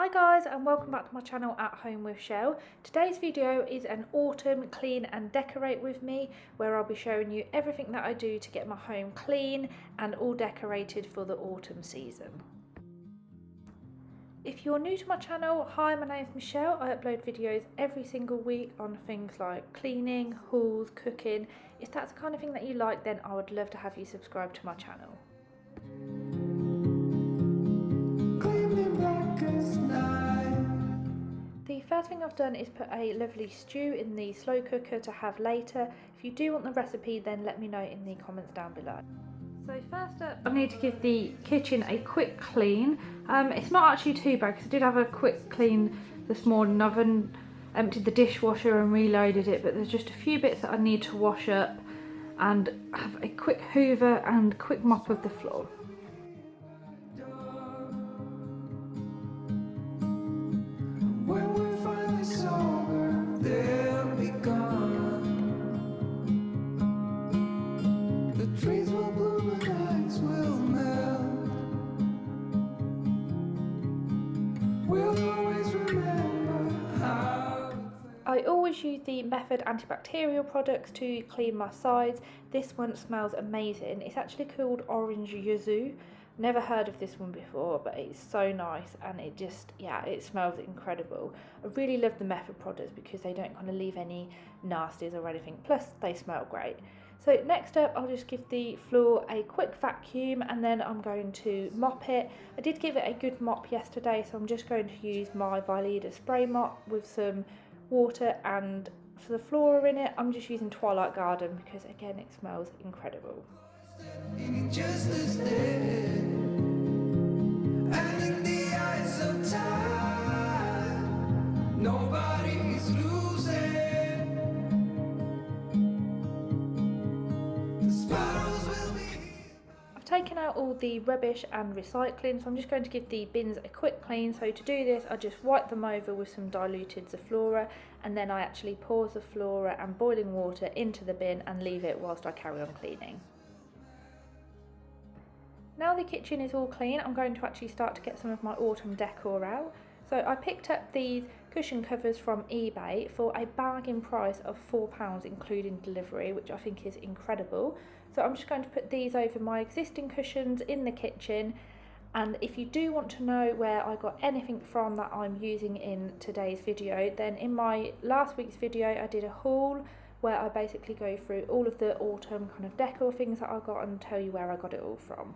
Hi guys, and welcome back to my channel At Home with Shell. Today's video is an autumn clean and decorate with me, where I'll be showing you everything that I do to get my home clean and all decorated for the autumn season. If you're new to my channel, hi, my name's Michelle. I upload videos every single week on things like cleaning, hauls, cooking. If that's the kind of thing that you like, then I would love to have you subscribe to my channel. The first thing I've done is put a lovely stew in the slow cooker to have later. If you do want the recipe, then let me know in the comments down below. So first up, I need to give the kitchen a quick clean. It's not actually too bad because I did have a quick clean this morning. I've emptied the dishwasher and reloaded it, but there's just a few bits that I need to wash up and have a quick hoover and quick mop of the floor. I always use the Method antibacterial products to clean my sides. This one smells amazing. It's actually called Orange Yuzu. Never heard of this one before, but it's so nice and it just, yeah, it smells incredible. I really love the Method products because they don't kind of leave any nasties or anything, plus they smell great. So next up, I'll just give the floor a quick vacuum and then I'm going to mop it. I did give it a good mop yesterday, so I'm just going to use my Diluted spray mop with some water, and for the floor in it, I'm just using Twilight Garden because again, it smells incredible. Taken out all the rubbish and recycling, so I'm just going to give the bins a quick clean. So to do this, I just wipe them over with some diluted zaflora, and then I actually pour zaflora and boiling water into the bin and leave it whilst I carry on cleaning. Now the kitchen is all clean, I'm going to actually start to get some of my autumn decor out. So I picked up these cushion covers from eBay for a bargain price of £4 including delivery, which I think is incredible. So I'm just going to put these over my existing cushions in the kitchen. And if you do want to know where I got anything from that I'm using in today's video, then in my last week's video I did a haul where I basically go through all of the autumn kind of decor things that I got and tell you where I got it all from.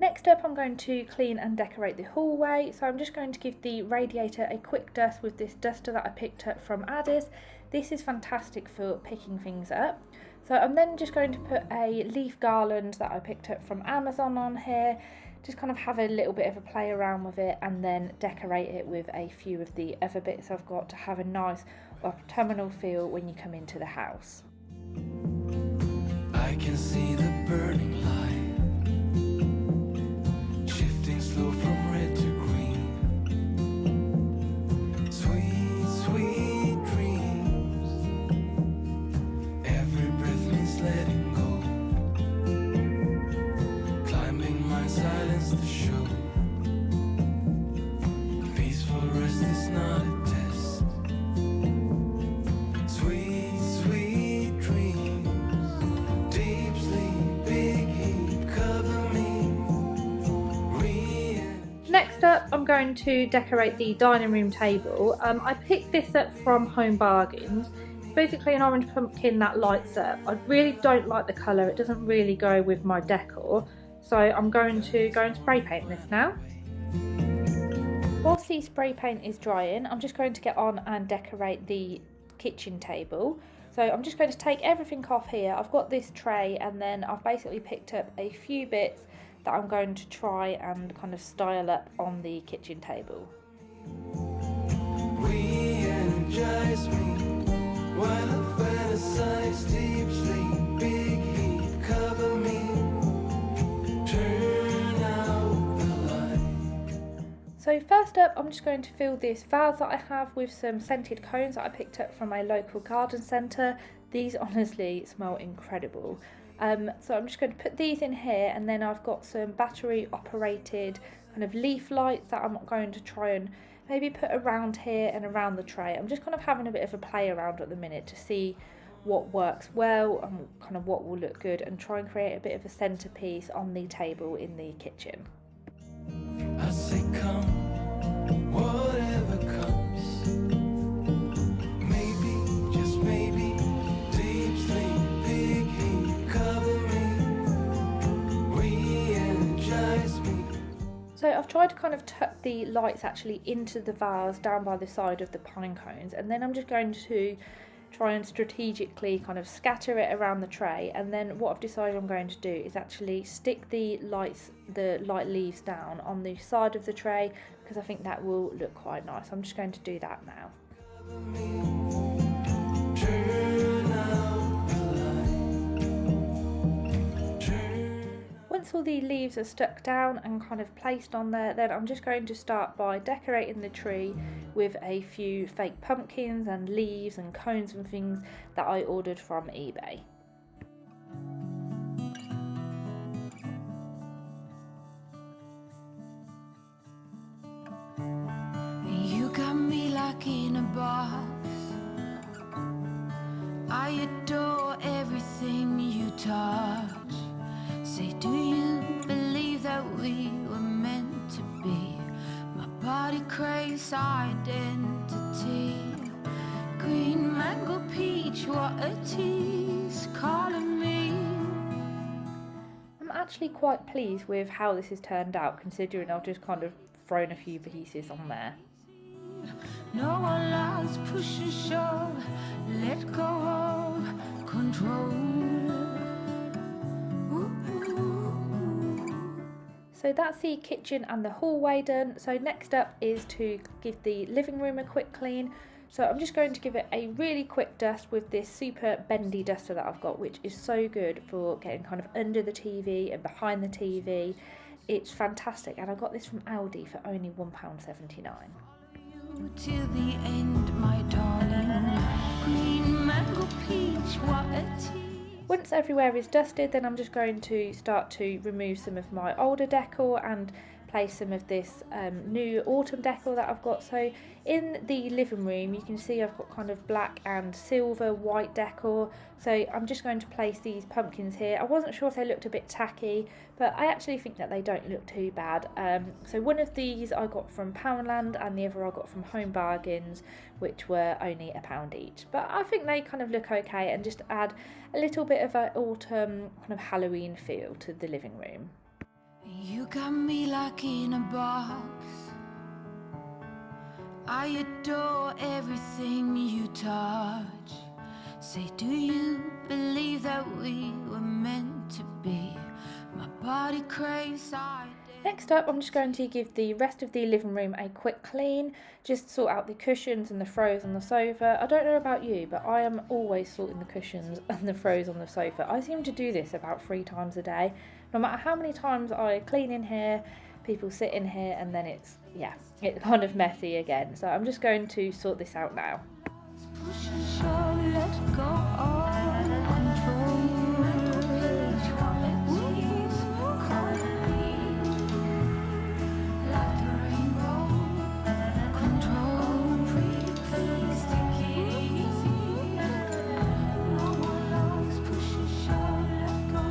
Next up, I'm going to clean and decorate the hallway. So I'm just going to give the radiator a quick dust with this duster that I picked up from Addis. This is fantastic for picking things up. So I'm then just going to put a leaf garland that I picked up from Amazon on here. Just kind of have a little bit of a play around with it and then decorate it with a few of the other bits I've got to have a nice autumnal feel when you come into the house. I can see the burning light, shifting slow from red to green. Sweet, sweet dreams. Every breath means letting go. Climbing my silence to show. Peaceful rest is not a test. Sweet, sweet dreams. Deep sleep, big heat, cover me. Next up, I'm going to decorate the dining room table. I picked this up from Home Bargains. It's basically an orange pumpkin that lights up. I really don't like the colour, it doesn't really go with my decor. So I'm going to go and spray paint this now. Whilst the spray paint is drying, I'm just going to get on and decorate the kitchen table. So I'm just going to take everything off here. I've got this tray and then I've basically picked up a few bits that I'm going to try and kind of style up on the kitchen table. Re-energize me while I fantasize. Deep sleep, big heat, cover me. Turn out the light. So first up, I'm just going to fill this vase that I have with some scented cones that I picked up from a local garden centre. These honestly smell incredible. So I'm just going to put these in here, and then I've got some battery operated kind of leaf lights that I'm going to try and maybe put around here and around the tray. I'm just kind of having a bit of a play around at the minute to see what works well and kind of what will look good, and try and create a bit of a centerpiece on the table in the kitchen. I say come, whatever comes. Maybe, just maybe, deep sleep, big heat, cover me, re-energize me. So I've tried to kind of tuck the lights actually into the vase down by the side of the pine cones, and then I'm just going to try and strategically kind of scatter it around the tray. And then what I've decided I'm going to do is actually stick the light leaves down on the side of the tray, because I think that will look quite nice. I'm just going to do that now. Turn out the light. Once all the leaves are stuck down and kind of placed on there, then I'm just going to start by decorating the tree with a few fake pumpkins and leaves and cones and things that I ordered from eBay. You got me like in a box. I adore everything you touch. Say, do you believe that we were meant to be? My body craves identity. Green mango peach, what a tease, calling me. I'm actually quite pleased with how this has turned out, considering I've just kind of thrown a few pieces on there. No one likes push and shove, let go of control. So that's the kitchen and the hallway done. So next up is to give the living room a quick clean. So I'm just going to give it a really quick dust with this super bendy duster that I've got, which is so good for getting kind of under the TV and behind the TV. It's fantastic, and I got this from Aldi for only £1.79. Till the end, my darling. Green mango peach, what a tease. Once everywhere is dusted, then I'm just going to start to remove some of my older decor and place some of this new autumn decor that I've got. So in the living room, you can see I've got kind of black and silver white decor. So I'm just going to place these pumpkins here. I wasn't sure if they looked a bit tacky, but I actually think that they don't look too bad. So one of these I got from Poundland, and the other I got from Home Bargains, which were only £1 each. But I think they kind of look okay, and just add a little bit of an autumn kind of Halloween feel to the living room. You got me like in a box. I adore everything you touch. Say, do you believe that we were meant to be? My body craves identity. Next up, I'm just going to give the rest of the living room a quick clean, just sort out the cushions and the throws on the sofa. I don't know about you, but I am always sorting the cushions and the throws on the sofa. I seem to do this about 3 times a day. No matter how many times I clean in here, people sit in here, and then it's kind of messy again. So I'm just going to sort this out now. Push and shove, let go of control. Like the rainbow, control. Please take it easy. No one likes push and shove, let go.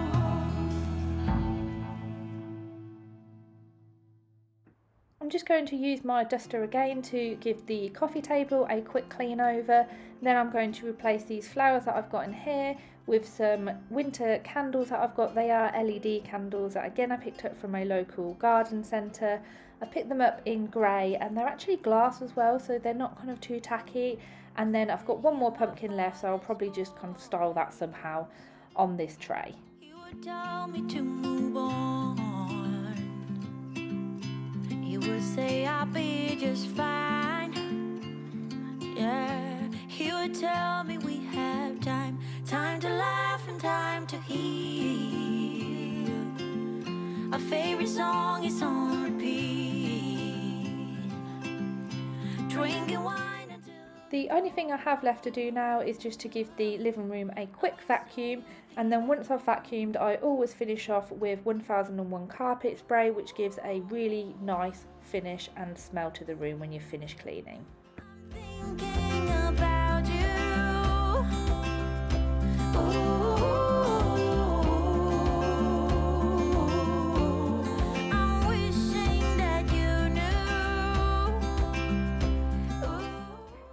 I'm just going to use my duster again to give the coffee table a quick clean over. Then I'm going to replace these flowers that I've got in here with some winter candles that I've got. They are LED candles that again I picked up from a local garden centre. I picked them up in grey, and they're actually glass as well, so they're not kind of too tacky. And then I've got one more pumpkin left, so I'll probably just kind of style that somehow on this tray. You would tell me to move on. You would say I'll be just fine. Yeah, he would tell me we have time, time to laugh and time to heal. Our favorite song is on repeat. Drinking wine until The only thing I have left to do now is just to give the living room a quick vacuum, and then once I've vacuumed I always finish off with 1001 carpet spray, which gives a really nice finish and smell to the room when you've finished cleaning. Thinking about you. I'm wishing that you knew.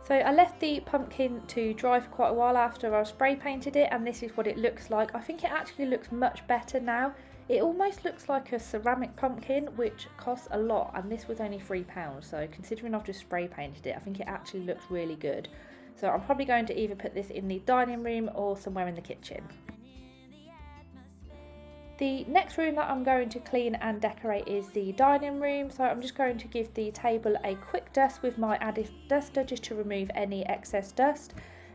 So I left the pumpkin to dry for quite a while after I spray painted it, and this is what it looks like. I think it actually looks much better now. It almost looks like a ceramic pumpkin, which costs a lot, and this was only £3, so considering I've just spray painted it, I think it actually looks really good. So I'm probably going to either put this in the dining room or somewhere in the kitchen. The next room that I'm going to clean and decorate is the dining room, so I'm just going to give the table a quick dust with my Adif duster just to remove any excess dust.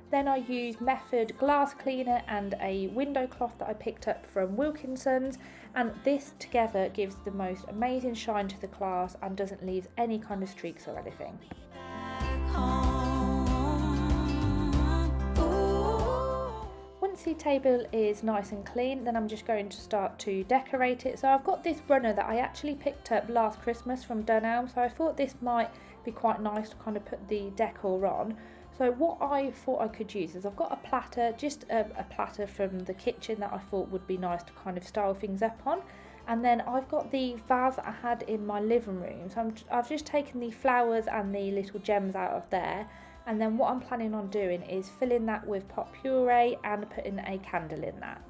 Then I use Method glass cleaner and a window cloth that I picked up from Wilkinson's, and this together gives the most amazing shine to the glass and doesn't leave any kind of streaks or anything. Once the table is nice and clean, then I'm just going to start to decorate it. So I've got this runner that I actually picked up last Christmas from Dunelm, so I thought this might be quite nice to kind of put the decor on. So what I thought I could use is I've got a platter, just a platter from the kitchen that I thought would be nice to kind of style things up on. And then I've got the vase that I had in my living room. So I've just taken the flowers and the little gems out of there. And then what I'm planning on doing is filling that with pot puree and putting a candle in that.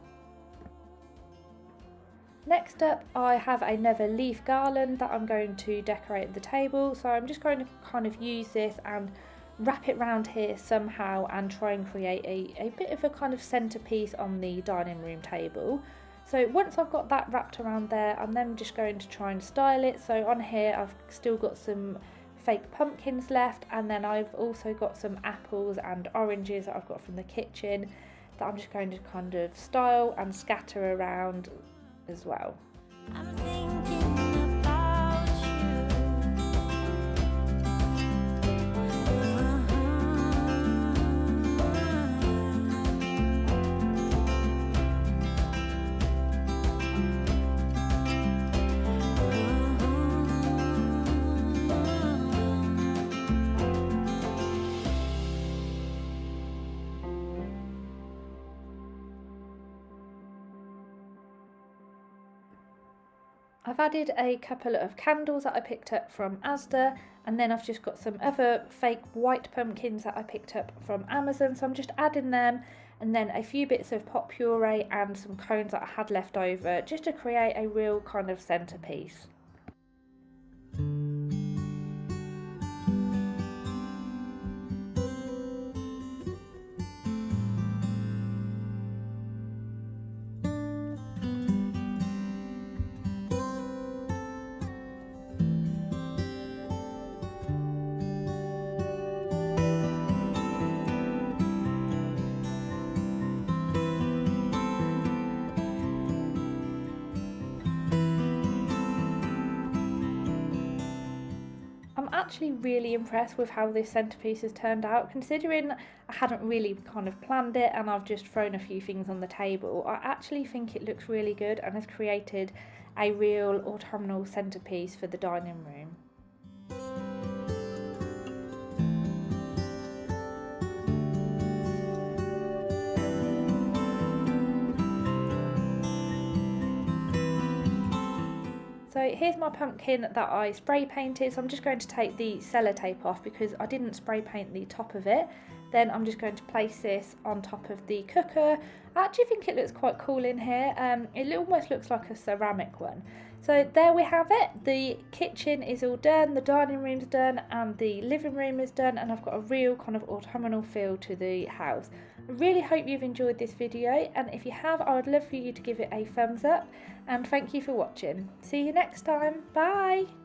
Next up, I have another leaf garland that I'm going to decorate the table. So I'm just going to kind of use this and wrap it round here somehow and try and create a bit of a kind of centerpiece on the dining room table. So once I've got that wrapped around there, I'm then just going to try and style it. So on here I've still got some fake pumpkins left, and then I've also got some apples and oranges that I've got from the kitchen that I'm just going to kind of style and scatter around as well. I'm thinking about I've added a couple of candles that I picked up from Asda, and then I've just got some other fake white pumpkins that I picked up from Amazon, so I'm just adding them, and then a few bits of pot puree and some cones that I had left over just to create a real kind of centerpiece. I'm actually really impressed with how this centerpiece has turned out, considering I hadn't really kind of planned it and I've just thrown a few things on the table. I actually think it looks really good and has created a real autumnal centerpiece for the dining room. So here's my pumpkin that I spray painted, so I'm just going to take the sellotape off because I didn't spray paint the top of it. Then I'm just going to place this on top of the cooker. I actually think it looks quite cool in here. It almost looks like a ceramic one. So there we have it. The kitchen is all done, the dining room's done, and the living room is done, and I've got a real kind of autumnal feel to the house. I really hope you've enjoyed this video, and if you have, I would love for you to give it a thumbs up, and thank you for watching. See you next time. Bye!